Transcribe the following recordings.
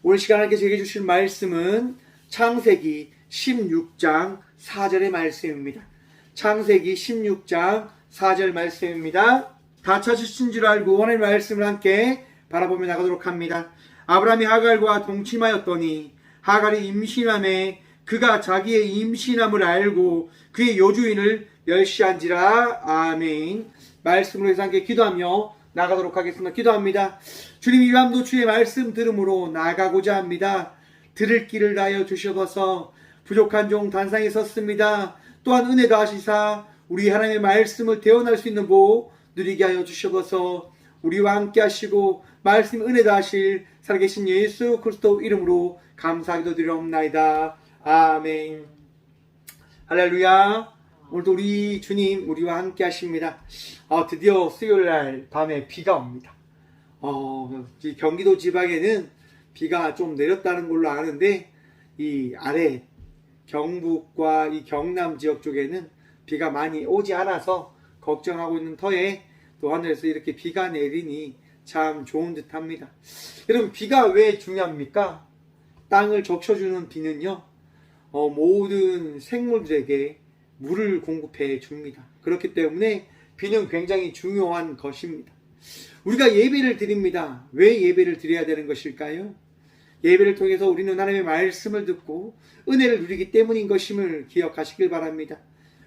오늘 시간 함께 제게 주실 말씀은 창세기 16장 4절의 말씀입니다. 창세기 16장 4절 말씀입니다. 다 찾으신 줄 알고 하나님의 말씀을 함께 바라보며 나가도록 합니다. 아브라함이 하갈과 동침하였더니 하갈이 임신함에 그가 자기의 임신함을 알고 그의 여주인을 멸시한지라. 아멘. 말씀으로 해서 함께 기도하며 나가도록 하겠습니다. 기도합니다. 주님, 이 밤도 주의 말씀 들음으로 나가고자 합니다. 들을 길을 다하여 주셔서 부족한 종 단상에 섰습니다. 또한 은혜 더하시사 우리 하나님의 말씀을 대언할 수 있는 복 누리게 하여 주셔서 우리와 함께 하시고 말씀 은혜 더하실 살아계신 예수 그리스도 이름으로 감사하기도 드리옵나이다. 아멘. 할렐루야. 오늘도 우리 주님 우리와 함께 하십니다. 드디어 수요일날 밤에 비가 옵니다. 경기도 지방에는 비가 좀 내렸다는 걸로 아는데 이 아래 경북과 이 경남 지역 쪽에는 비가 많이 오지 않아서 걱정하고 있는 터에 또 하늘에서 이렇게 비가 내리니 참 좋은 듯 합니다. 여러분, 비가 왜 중요합니까? 땅을 적셔주는 비는요, 모든 생물들에게 물을 공급해 줍니다. 그렇기 때문에 비는 굉장히 중요한 것입니다. 우리가 예배를 드립니다. 왜 예배를 드려야 되는 것일까요? 예배를 통해서 우리는 하나님의 말씀을 듣고 은혜를 누리기 때문인 것임을 기억하시길 바랍니다.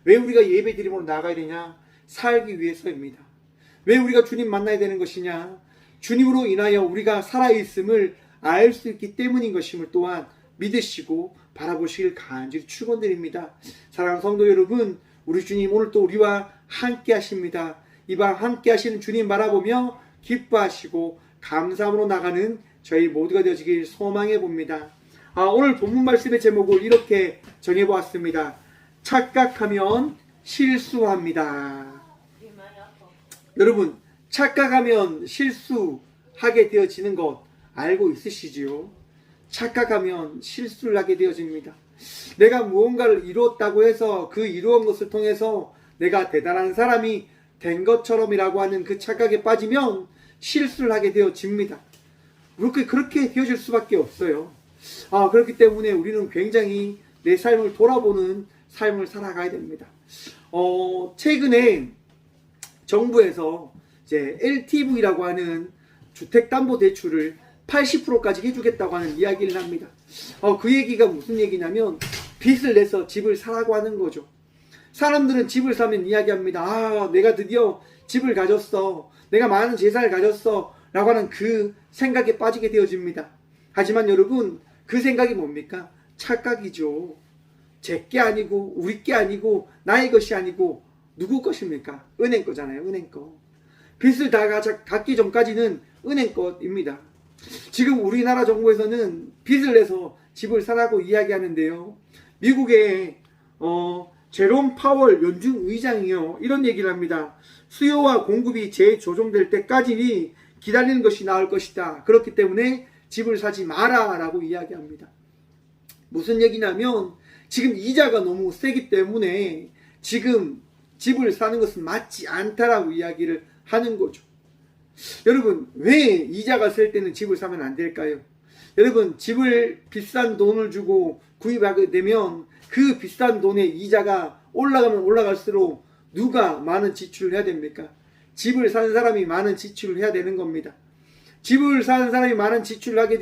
왜 우리가 예배 드림으로 나가야 되냐? 살기 위해서입니다. 왜 우리가 주님 만나야 되는 것이냐? 주님으로 인하여 우리가 살아있음을 알 수 있기 때문인 것임을 또한 믿으시고 바라보시길 간절히 축원드립니다. 사랑하는 성도 여러분, 우리 주님 오늘 또 우리와 함께 하십니다. 이 밤 함께 하시는 주님 바라보며 기뻐하시고 감사함으로 나가는 저희 모두가 되어지길 소망해 봅니다. 오늘 본문 말씀의 제목을 이렇게 정해보았습니다. 착각하면 실수합니다. 여러분, 착각하면 실수하게 되어지는 것 알고 있으시지요? 착각하면 실수를 하게 되어집니다. 내가 무언가를 이루었다고 해서 그 이루은 것을 통해서 내가 대단한 사람이 된 것처럼이라고 하는 그 착각에 빠지면 실수를 하게 되어집니다. 그렇게 되어질 수밖에 없어요. 그렇기 때문에 우리는 굉장히 내 삶을 돌아보는 삶을 살아가야 됩니다. 최근에 정부에서 이제 LTV라고 하는 주택담보대출을 80%까지 해주겠다고 하는 이야기를 합니다. 그 얘기가 무슨 얘기냐면 빚을 내서 집을 사라고 하는 거죠. 사람들은 집을 사면 이야기합니다. 내가 드디어 집을 가졌어. 내가 많은 재산을 가졌어. 라고 하는 그 생각에 빠지게 되어집니다. 하지만 여러분, 그 생각이 뭡니까? 착각이죠. 제 게 아니고 우리 게 아니고 나의 것이 아니고 누구 것입니까? 은행 거잖아요. 은행 거. 빚을 다 갚기 전까지는 은행 것입니다. 지금 우리나라 정부에서는 빚을 내서 집을 사라고 이야기하는데요. 미국의 제롬 파월 연준 의장이요, 이런 얘기를 합니다. 수요와 공급이 재조정될 때까지 기다리는 것이 나을 것이다. 그렇기 때문에 집을 사지 마라 라고 이야기합니다. 무슨 얘기냐면 지금 이자가 너무 세기 때문에 지금 집을 사는 것은 맞지 않다라고 이야기를 하는 거죠. 여러분, 왜 이자가 셀 때는 집을 사면 안 될까요? 여러분, 집을 비싼 돈을 주고 구입하게 되면 그 비싼 돈의 이자가 올라가면 올라갈수록 누가 많은 지출을 해야 됩니까? 집을 사는 사람이 많은 지출을 해야 되는 겁니다. 집을 사는 사람이 많은 지출을 하게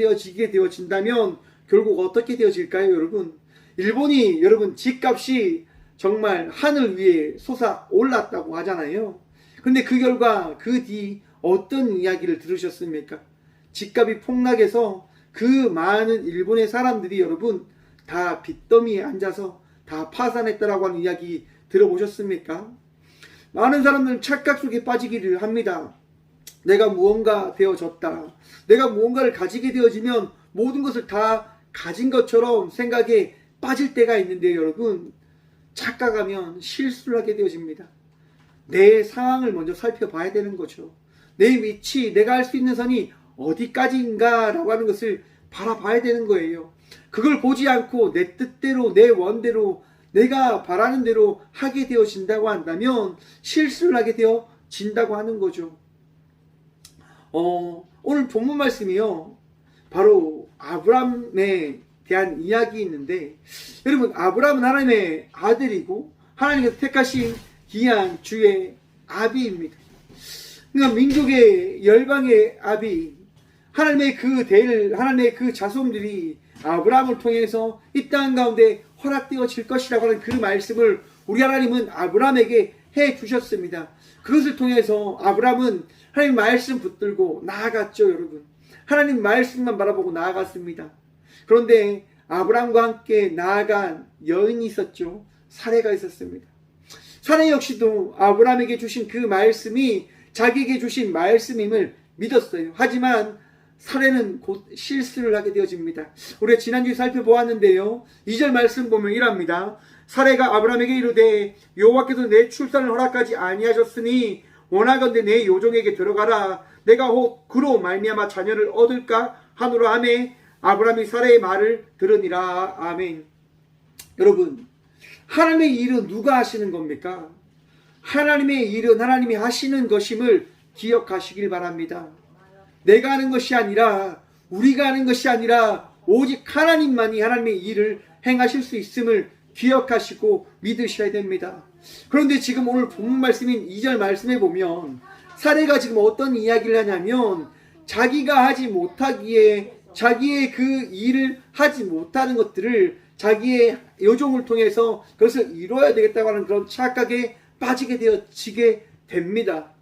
되어진다면 결국 어떻게 되어질까요, 여러분? 일본이 여러분 집값이 정말 하늘 위에 솟아 올랐다고 하잖아요. 근데 그 결과 그 뒤 어떤 이야기를 들으셨습니까? 집값이 폭락해서 그 많은 일본의 사람들이 여러분 다 빚더미에 앉아서 다 파산했다라고 하는 이야기 들어보셨습니까? 많은 사람들은 착각 속에 빠지기를 합니다. 내가 무언가 되어졌다. 내가 무언가를 가지게 되어지면 모든 것을 다 가진 것처럼 생각에 빠질 때가 있는데 여러분, 착각하면 실수를 하게 되어집니다. 내 상황을 먼저 살펴봐야 되는 거죠. 내 위치, 내가 할 수 있는 선이 어디까지인가 라고 하는 것을 바라봐야 되는 거예요. 그걸 보지 않고 내 뜻대로 내 원대로 내가 바라는 대로 하게 되어진다고 한다면 실수를 하게 되어진다고 하는 거죠. 오늘 본문 말씀이요, 바로 아브라함에 대한 이야기 있는데, 여러분, 아브라함은 하나님의 아들이고 하나님께서 택하신 귀한 주의 아비입니다. 그러니까 민족의 열방의 아비, 하나님의 그 대를, 하나님의 그 자손들이 아브라함을 통해서 이 땅 가운데 허락되어질 것이라고 하는 그 말씀을 우리 하나님은 아브라함에게 해 주셨습니다. 그것을 통해서 아브라함은 하나님 말씀 붙들고 나아갔죠, 여러분. 하나님 말씀만 바라보고 나아갔습니다. 그런데 아브라함과 함께 나아간 여인이 있었죠. 사레가 있었습니다. 사레 역시도 아브라함에게 주신 그 말씀이 자기에게 주신 말씀임을 믿었어요. 하지만 사레는 곧 실수를 하게 되어집니다. 우리가 지난주에 살펴보았는데요, 2절 말씀 보면 이랍니다. 사레가 아브라함에게 이르되 여호와께서 내 출산을 허락하지 아니하셨으니 원하건대 내 요종에게 들어가라. 내가 혹 그로 말미암아 자녀를 얻을까 하노라 하매 아브라함이 사레의 말을 들으니라. 아멘. 여러분, 하나님의 일은 누가 하시는 겁니까? 하나님의 일은 하나님이 하시는 것임을 기억하시길 바랍니다. 내가 하는 것이 아니라, 우리가 하는 것이 아니라 오직 하나님만이 하나님의 일을 행하실 수 있음을 기억하시고 믿으셔야 됩니다. 그런데 지금 오늘 본문 말씀인 2절 말씀에 보면 사레가 지금 어떤 이야기를 하냐면, 자기가 하지 못하기에 자기의 그 일을 하지 못하는 것들을 자기의 요종을 통해서 그것을 이루어야 되겠다고 하는 그런 착각에 빠지게 되어지게 됩니다.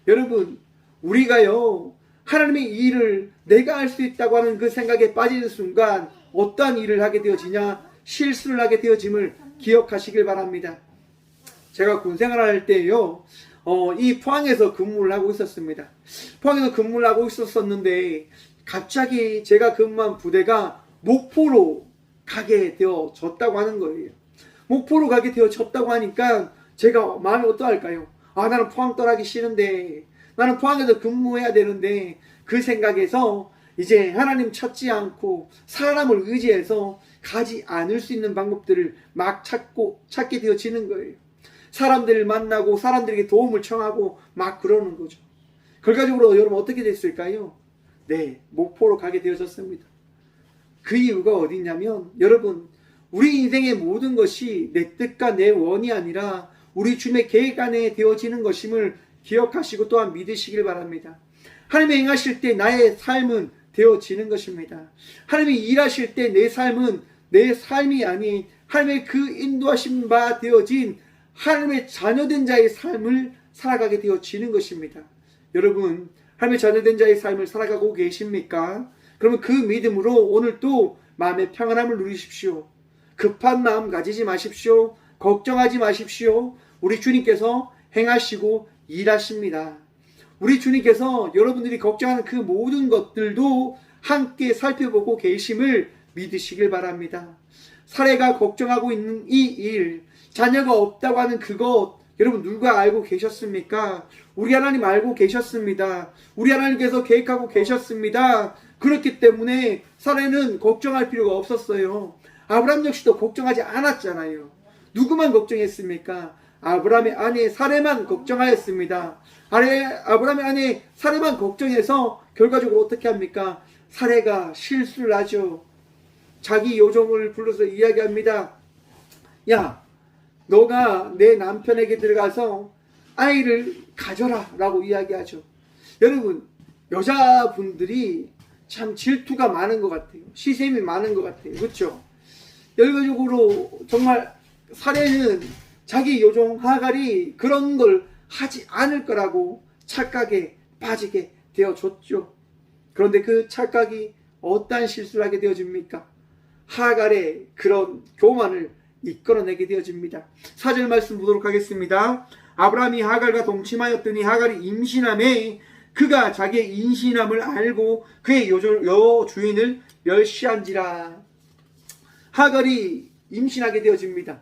여러분, 우리가요, 하나님의 일을 내가 할 수 있다고 하는 그 생각에 빠지는 순간 어떠한 일을 하게 되어지냐? 실수를 하게 되어짐을 기억하시길 바랍니다. 제가 군생활을 할 때요, 이 포항에서 근무를 하고 있었습니다. 포항에서 근무를 하고 있었는데 갑자기 제가 근무한 부대가 목포로 가게 되어졌다고 하는 거예요. 목포로 가게 되어졌다고 하니까 제가 마음이 어떠할까요? 나는 포항 떠나기 싫은데, 나는 포항에서 근무해야 되는데, 그 생각에서 이제 하나님 찾지 않고 사람을 의지해서 가지 않을 수 있는 방법들을 막 찾게 되어지는 거예요. 사람들을 만나고 사람들에게 도움을 청하고 막 그러는 거죠. 결과적으로 여러분 어떻게 됐을까요? 네, 목포로 가게 되어졌습니다. 그 이유가 어디 있냐면, 여러분, 우리 인생의 모든 것이 내 뜻과 내 원이 아니라 우리 주님의 계획 안에 되어지는 것임을 기억하시고 또한 믿으시길 바랍니다. 하나님이 행하실 때 나의 삶은 되어지는 것입니다. 하나님이 일하실 때 내 삶은 내 삶이 아닌 하나님의 그 인도하신 바 되어진 하나님의 자녀된 자의 삶을 살아가게 되어지는 것입니다. 여러분, 하나님의 자녀된 자의 삶을 살아가고 계십니까? 그러면 그 믿음으로 오늘 또 마음의 평안함을 누리십시오. 급한 마음 가지지 마십시오. 걱정하지 마십시오. 우리 주님께서 행하시고 일하십니다. 우리 주님께서 여러분들이 걱정하는 그 모든 것들도 함께 살펴보고 계심을 믿으시길 바랍니다. 사례가 걱정하고 있는 이 일, 자녀가 없다고 하는 그것, 여러분 누가 알고 계셨습니까? 우리 하나님 알고 계셨습니다. 우리 하나님께서 계획하고 계셨습니다. 그렇기 때문에 사례는 걱정할 필요가 없었어요. 아브라함 역시도 걱정하지 않았잖아요. 누구만 걱정했습니까? 아브라함의 아내 사례만 걱정하였습니다. 아브라함의 아내 사례만 걱정해서 결과적으로 어떻게 합니까? 사례가 실수를 하죠. 자기 요종을 불러서 이야기합니다. 야, 너가 내 남편에게 들어가서 아이를 가져라 라고 이야기하죠. 여러분, 여자분들이 참 질투가 많은 것 같아요. 시샘이 많은 것 같아요. 그렇죠? 결과적으로 정말 사례는 자기 요종 하갈이 그런 걸 하지 않을 거라고 착각에 빠지게 되어졌죠. 그런데 그 착각이 어떠한 실수를 하게 되어집니까? 하갈의 그런 교만을 이끌어내게 되어집니다. 4절 말씀 보도록 하겠습니다. 아브라함이 하갈과 동침하였더니 하갈이 임신함에 그가 자기의 임신함을 알고 그의 여주인을 멸시한지라. 하갈이 임신하게 되어집니다.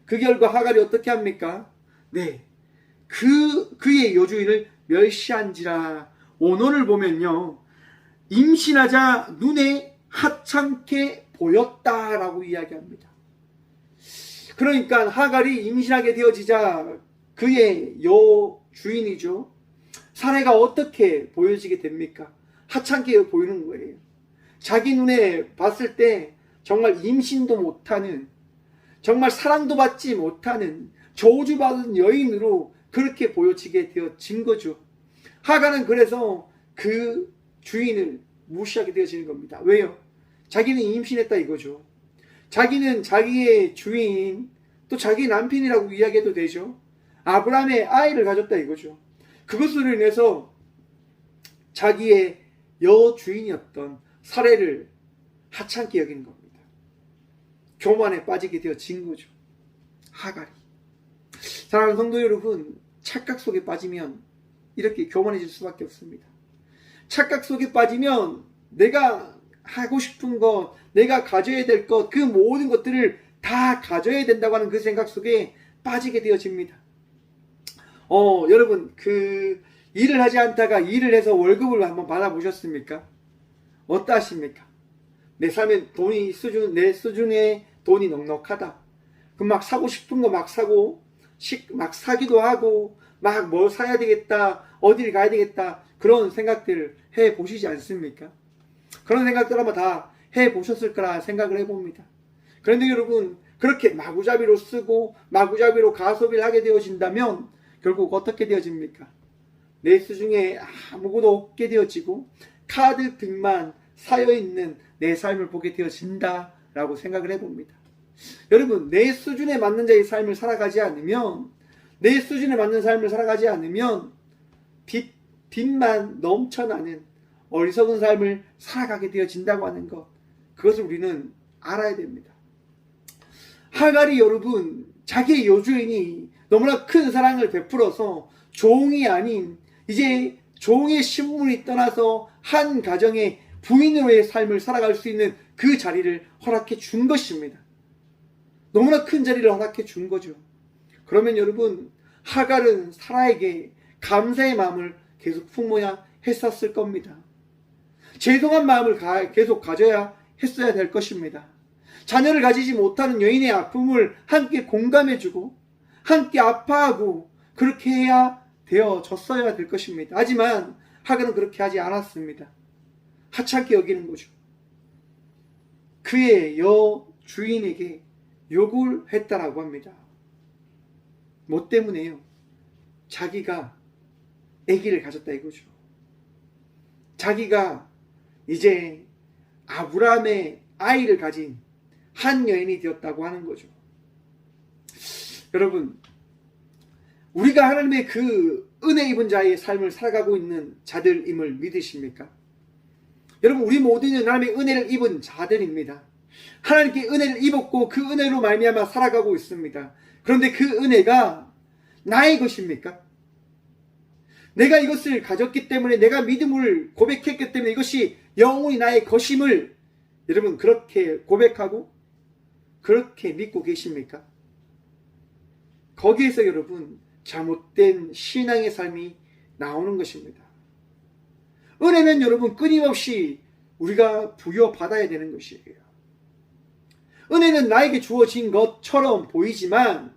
그 결과 하갈이 어떻게 합니까? 네, 그의 여주인을 멸시한지라. 원어를 보면요, 임신하자 눈에 하찮게 보였다라고 이야기합니다. 그러니까 하갈이 임신하게 되어지자 그의 여주인이죠, 사례가 어떻게 보여지게 됩니까? 하찮게 보이는 거예요. 자기 눈에 봤을 때 정말 임신도 못하는, 정말 사랑도 받지 못하는 저주받은 여인으로 그렇게 보여지게 되어진 거죠. 하가는 그래서 그 주인을 무시하게 되어지는 겁니다. 왜요? 자기는 임신했다 이거죠. 자기는 자기의 주인, 또 자기 남편이라고 이야기해도 되죠. 아브라함의 아이를 가졌다 이거죠. 그것으로 인해서 자기의 여주인이었던 사례를 하찮게 여기는 겁니다. 교만에 빠지게 되어진 거죠. 하갈이. 사랑하는 성도 여러분, 착각 속에 빠지면 이렇게 교만해질 수밖에 없습니다. 착각 속에 빠지면 내가 하고 싶은 것, 내가 가져야 될 것, 그 모든 것들을 다 가져야 된다고 하는 그 생각 속에 빠지게 되어집니다. 여러분, 그 일을 하지 않다가 일을 해서 월급을 한번 받아보셨습니까? 어떠하십니까? 내 삶에 돈이 내 수준에 돈이 넉넉하다. 그럼 막 사고 싶은 거 막 사고, 막 사기도 하고, 막 뭘 사야 되겠다, 어딜 가야 되겠다, 그런 생각들 해보시지 않습니까? 그런 생각들 한번 다 해보셨을 거라 생각을 해봅니다. 그런데 여러분, 그렇게 마구잡이로 쓰고 마구잡이로 가소비를 하게 되어진다면 결국 어떻게 되어집니까? 내 수중에 아무것도 없게 되어지고 카드등만 쌓여있는 내 삶을 보게 되어진다라고 생각을 해봅니다. 여러분, 내 수준에 맞는 자의 삶을 살아가지 않으면, 내 수준에 맞는 삶을 살아가지 않으면 빚만 넘쳐나는 어리석은 삶을 살아가게 되어진다고 하는 것, 그것을 우리는 알아야 됩니다. 하갈이 여러분, 자기의 여주인이 너무나 큰 사랑을 베풀어서 종이 아닌 이제 종의 신분이 떠나서 한 가정의 부인으로의 삶을 살아갈 수 있는 그 자리를 허락해 준 것입니다. 너무나 큰 자리를 허락해 준 거죠. 그러면 여러분, 하갈은 사라에게 감사의 마음을 계속 품어야 했었을 겁니다. 죄송한 마음을 계속 가져야 했어야 될 것입니다. 자녀를 가지지 못하는 여인의 아픔을 함께 공감해주고 함께 아파하고 그렇게 해야 되어졌어야 될 것입니다. 하지만 하갈은 그렇게 하지 않았습니다. 하찮게 여기는 거죠. 그의 여주인에게 욕을 했다라고 합니다. 뭐 때문에요? 자기가 아기를 가졌다 이거죠. 자기가 이제 아브라함의 아이를 가진 한 여인이 되었다고 하는 거죠. 여러분, 우리가 하나님의 그 은혜 입은 자의 삶을 살아가고 있는 자들임을 믿으십니까? 여러분, 우리 모두는 하나님의 은혜를 입은 자들입니다. 하나님께 은혜를 입었고 그 은혜로 말미암아 살아가고 있습니다. 그런데 그 은혜가 나의 것입니까? 내가 이것을 가졌기 때문에, 내가 믿음을 고백했기 때문에 이것이 영원히 나의 것임을 여러분 그렇게 고백하고 그렇게 믿고 계십니까? 거기에서 여러분 잘못된 신앙의 삶이 나오는 것입니다. 은혜는 여러분 끊임없이 우리가 부여받아야 되는 것이에요. 은혜는 나에게 주어진 것처럼 보이지만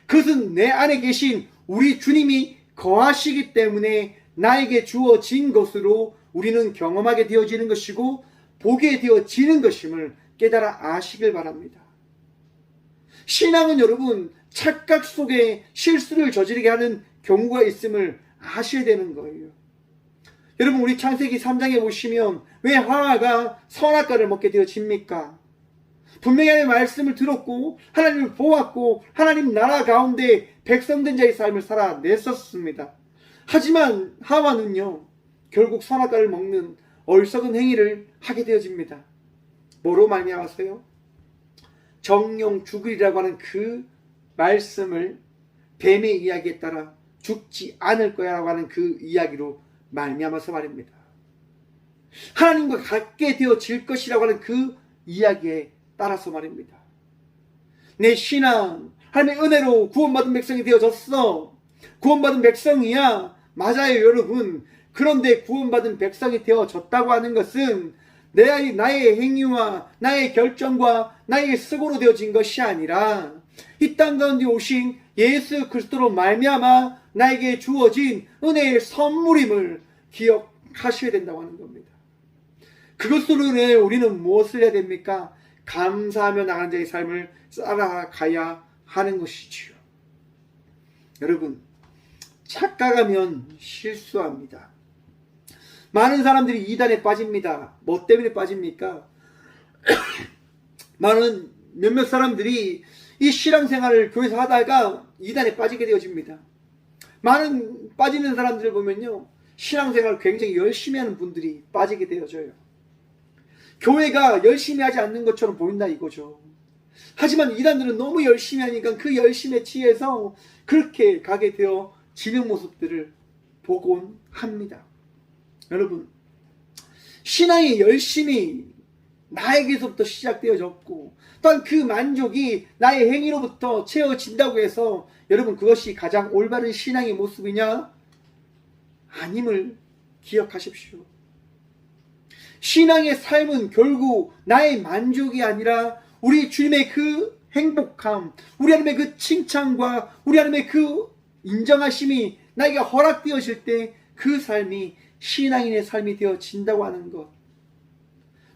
그것은 내 안에 계신 우리 주님이 거하시기 때문에 나에게 주어진 것으로 우리는 경험하게 되어지는 것이고 보게 되어지는 것임을 깨달아 아시길 바랍니다. 신앙은 여러분 착각 속에 실수를 저지르게 하는 경우가 있음을 아셔야 되는 거예요. 여러분, 우리 창세기 3장에 보시면 왜 하와가 선악과를 먹게 되어집니까? 분명히 하나님의 말씀을 들었고 하나님을 보았고 하나님 나라 가운데 백성된 자의 삶을 살아냈었습니다. 하지만 하와는요 결국 선악과를 먹는 어리석은 행위를 하게 되어집니다. 뭐로 말미암아서요? 정령 죽으리라고 하는 그 말씀을 뱀의 이야기에 따라 죽지 않을 거야 라고 하는 그 이야기로 말미암아서 말입니다. 하나님과 같게 되어질 것이라고 하는 그 이야기에 따라서 말입니다. 내 신앙, 하나님의 은혜로 구원받은 백성이 되어졌어. 구원받은 백성이야. 맞아요 여러분. 그런데 구원받은 백성이 되어졌다고 하는 것은 나의 행위와 나의 결정과 나의 수고로 되어진 것이 아니라 이 땅 가운데 오신 예수 그리스도로 말미암아 나에게 주어진 은혜의 선물임을 기억하셔야 된다고 하는 겁니다. 그것으로 인해 우리는 무엇을 해야 됩니까? 감사하며 나가는 자의 삶을 살아가야 하는 것이지요. 여러분, 착각하면 실수합니다. 많은 사람들이 이단에 빠집니다. 뭐 때문에 빠집니까? 몇몇 사람들이 이 신앙생활을 교회에서 하다가 이단에 빠지게 되어집니다. 많은 빠지는 사람들을 보면요, 신앙생활을 굉장히 열심히 하는 분들이 빠지게 되어져요. 교회가 열심히 하지 않는 것처럼 보인다 이거죠. 하지만 이단들은 너무 열심히 하니까 그 열심에 취해서 그렇게 가게 되어지는 모습들을 보곤 합니다. 여러분, 신앙이 열심히 나에게서부터 시작되어졌고 또한 그 만족이 나의 행위로부터 채워진다고 해서 여러분 그것이 가장 올바른 신앙의 모습이냐? 아님을 기억하십시오. 신앙의 삶은 결국 나의 만족이 아니라 우리 주님의 그 행복함, 우리 하나님의 그 칭찬과 우리 하나님의 그 인정하심이 나에게 허락되어질 때 그 삶이 신앙인의 삶이 되어진다고 하는 것.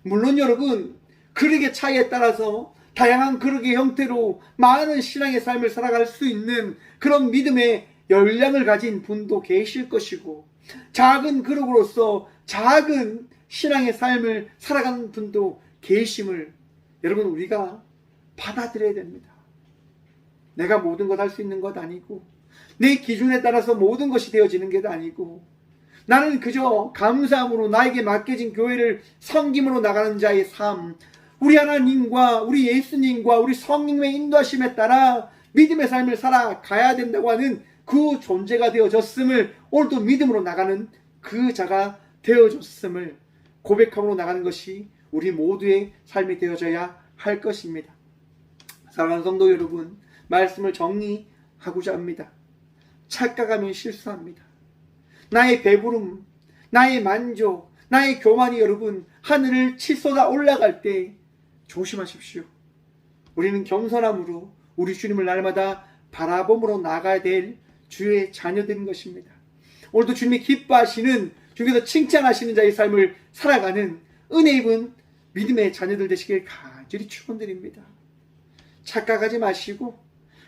물론 여러분, 그릇의 차이에 따라서 다양한 그릇의 형태로 많은 신앙의 삶을 살아갈 수 있는 그런 믿음의 열량을 가진 분도 계실 것이고, 작은 그릇으로서 작은 신앙의 삶을 살아가는 분도 계심을 여러분 우리가 받아들여야 됩니다. 내가 모든 것 할 수 있는 것 아니고 내 기준에 따라서 모든 것이 되어지는 게 아니고 나는 그저 감사함으로 나에게 맡겨진 교회를 섬김으로 나가는 자의 삶, 우리 하나님과 우리 예수님과 우리 성령의 인도하심에 따라 믿음의 삶을 살아가야 된다고 하는 그 존재가 되어졌음을, 오늘도 믿음으로 나가는 그 자가 되어졌음을 고백함으로 나가는 것이 우리 모두의 삶이 되어져야 할 것입니다. 사랑하는 성도 여러분, 말씀을 정리하고자 합니다. 착각하면 실수합니다. 나의 배부름, 나의 만족, 나의 교만이 여러분 하늘을 치솟아 올라갈 때 조심하십시오. 우리는 겸손함으로 우리 주님을 날마다 바라봄으로 나가야 될 주의 자녀들인 것입니다. 오늘도 주님이 기뻐하시는, 주님께서 칭찬하시는 자의 삶을 살아가는 은혜 입은 믿음의 자녀들 되시길 간절히 축원드립니다. 착각하지 마시고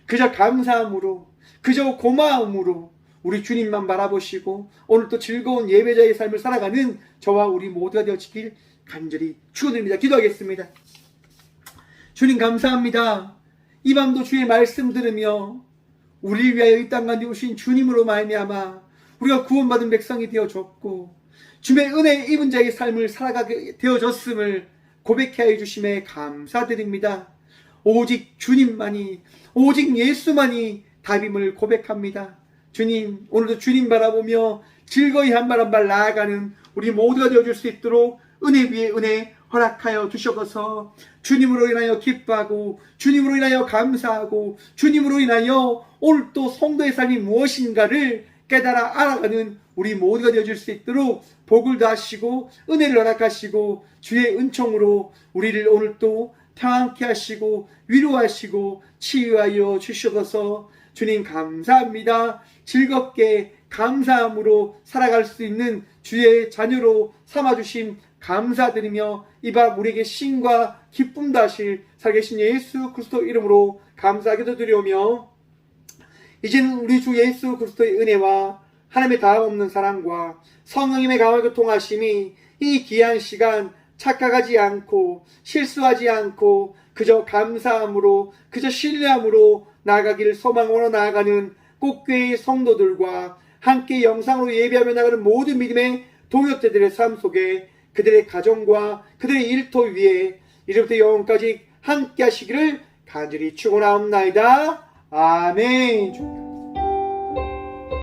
그저 감사함으로, 그저 고마움으로 우리 주님만 바라보시고 오늘도 즐거운 예배자의 삶을 살아가는 저와 우리 모두가 되어지길 간절히 축원드립니다. 기도하겠습니다. 주님 감사합니다. 이 밤도 주의 말씀 들으며 우리를 위하여 이 땅 가운데 오신 주님으로 말미암아 우리가 구원받은 백성이 되어졌고 주님의 은혜 입은 자의 삶을 살아가게 되어졌음을 고백해 하여 주심에 감사드립니다. 오직 주님만이, 오직 예수만이 답임을 고백합니다. 주님, 오늘도 주님 바라보며 즐거이 한 발 한 발 나아가는 우리 모두가 되어줄 수 있도록 은혜 위에 은혜 허락하여 주셔서 주님으로 인하여 기뻐하고 주님으로 인하여 감사하고 주님으로 인하여 오늘 또 성도의 삶이 무엇인가를 깨달아 알아가는 우리 모두가 되어줄 수 있도록 복을 다하시고 은혜를 허락하시고 주의 은총으로 우리를 오늘 또 평안케 하시고 위로하시고 치유하여 주셔서 주님 감사합니다. 즐겁게 감사함으로 살아갈 수 있는 주의 자녀로 삼아주심 감사드리며 이 밤 우리에게 신과 기쁨 다실 살아계신 예수 그리스도 이름으로 감사하게도 드리오며 이제는 우리 주 예수 그리스도의 은혜와 하나님의 다함없는 사랑과 성령님의 강하게 교통하심이 이 귀한 시간 착각하지 않고 실수하지 않고 그저 감사함으로 그저 신뢰함으로 나아가기를 소망으로 나아가는 꽃교회의 성도들과 함께 영상으로 예배하며 나가는 모든 믿음의 동역자들의 삶 속에 그들의 가정과 그들의 일터 위에 이제부터 영원까지 함께 하시기를 간절히 축원하옵나이다. 아멘.